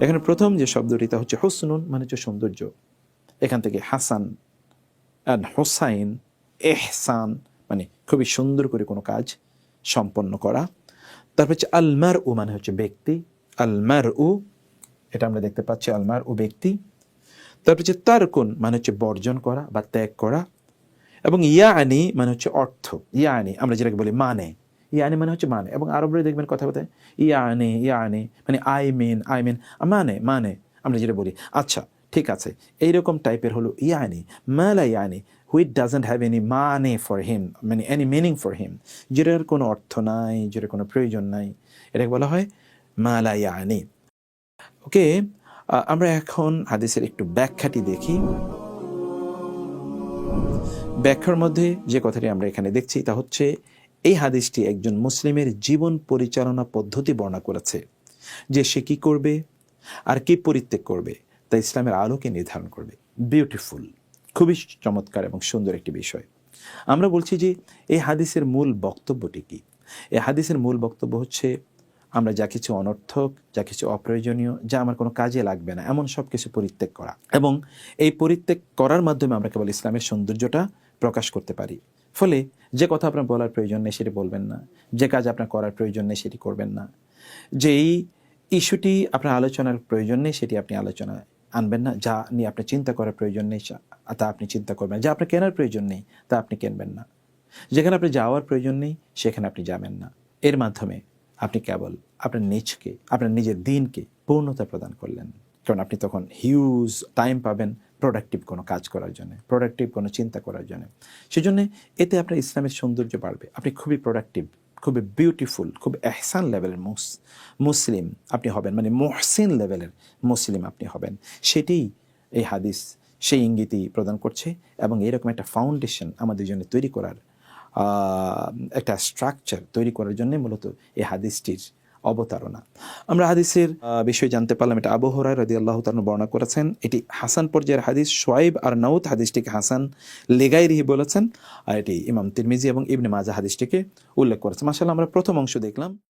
এখানে প্রথম যে শব্দটি তা হচ্ছে হুসনুন, মানে হচ্ছে সৌন্দর্য। এখান থেকে হাসান আর হোসাইন, এহসান মানে খুবই সুন্দর করে কোনো কাজ সম্পন্ন করা। তারপর হচ্ছে আলমার উ, মানে হচ্ছে ব্যক্তি, আলমার উ, এটা আমরা দেখতে পাচ্ছি আলমার উ ব্যক্তি। তারপর হচ্ছে তারকুন, মানে হচ্ছে বর্জন করা বা ত্যাগ করা। এবং ইয়ানি মানে হচ্ছে অর্থ, ইয়ানি আমরা যেটাকে বলি মানে, ইয়ানি মানে হচ্ছে মানে। এবং আরবরা দেখবেন কথা বলতে ইয়ানি ইয়ানি মানে আই মিন, আই মিন মানে, মানে আমরা যেটা বলি। আচ্ছা ঠিক আছে, এইরকম টাইপের হলো ইয়ানি, মালা ইয়ানি হুইচ ডাজন্ট হ্যাভ এনি মানে ফর হিম, মানে এনি মিনিং ফর হিম, যেটার কোনো অর্থ নাই, যেটার কোনো প্রয়োজন নাই, এটাকে বলা হয় মালা ইয়ানি। ওকে, আমরা এখন হাদিসের একটু ব্যাখ্যাটি দেখি। ব্যাখ্যার মধ্যে যে কথাটি আমরা এখানে দেখছি তা হচ্ছে এই হাদিসটি একজন মুসলিমের জীবন পরিচালনা পদ্ধতি বর্ণনা করেছে, যে সে কী করবে আর কী পরিত্যাগ করবে তা ইসলামের আলোকে নির্ধারণ করবে। বিউটিফুল, খুবই চমৎকার এবং সুন্দর একটি বিষয়। আমরা বলছি যে এই হাদিসের মূল বক্তব্যটি কী? এই হাদিসের মূল বক্তব্য হচ্ছে আমরা যা কিছু অনর্থক, যা কিছু অপ্রয়োজনীয়, যা আমার কোনো কাজে লাগবে না, এমন সব কিছু পরিত্যাগ করা। এবং এই পরিত্যাগ করার মাধ্যমে আমরা কেবল ইসলামের সৌন্দর্যটা প্রকাশ করতে পারি। ফলে যে কথা আপনার বলার প্রয়োজন নেই সেটি বলবেন না, যে কাজ আপনার করার প্রয়োজন নেই সেটি করবেন না, যেই ইস্যুটি আপনার আলোচনার প্রয়োজন নেই সেটি আপনি আলোচনায় আনবেন না, যা নিয়ে আপনার চিন্তা করার প্রয়োজন নেই তা আপনি চিন্তা করবেন, যা আপনার কেনার প্রয়োজন নেই তা আপনি কিনবেন না, যেখানে আপনি যাওয়ার প্রয়োজন নেই সেখানে আপনি যাবেন না। এর মাধ্যমে আপনি কেবল আপনার নিজকে, আপনার নিজের দিনকে পূর্ণতা প্রদান করলেন, কারণ আপনি তখন হিউজ টাইম পাবেন প্রোডাক্টিভ কোনো কাজ করার জন্য, প্রোডাক্টিভ কোনো চিন্তা করার জন্য। সেজন্য এতে আপনার ইসলামের সৌন্দর্য বাড়বে, আপনি খুবই প্রোডাক্টিভ, খুবই বিউটিফুল, খুব এহসান লেভেলের মুসলিম আপনি হবেন, মানে মুহসিন লেভেলের মুসলিম আপনি হবেন। সেটাই এই হাদিস সেই ইঙ্গিতই প্রদান করছে। এবং এরকম একটা ফাউন্ডেশন আমাদের জন্য তৈরি করার, একটা স্ট্রাকচার তৈরি করার জন্য মূলত এই হাদিসটির অবতারণা। আমরা হাদিসের বিষয় জানতে পারলাম, এটা আবু হুরায়রা রাদিয়াল্লাহু তাআলা বর্ণনা করেছেন। এটি হাসান পর্যায়ের হাদিস। শুআইব আর নাউত হাদিসটিকে হাসান লিগাইরিহি বলেছেন, আর এটি ইমাম তিরমিজি এবং ইবনে মাজাহ হাদিসটিকে উল্লেখ করেছেন। মাশাআল্লাহ, আমরা প্রথম অংশ দেখলাম।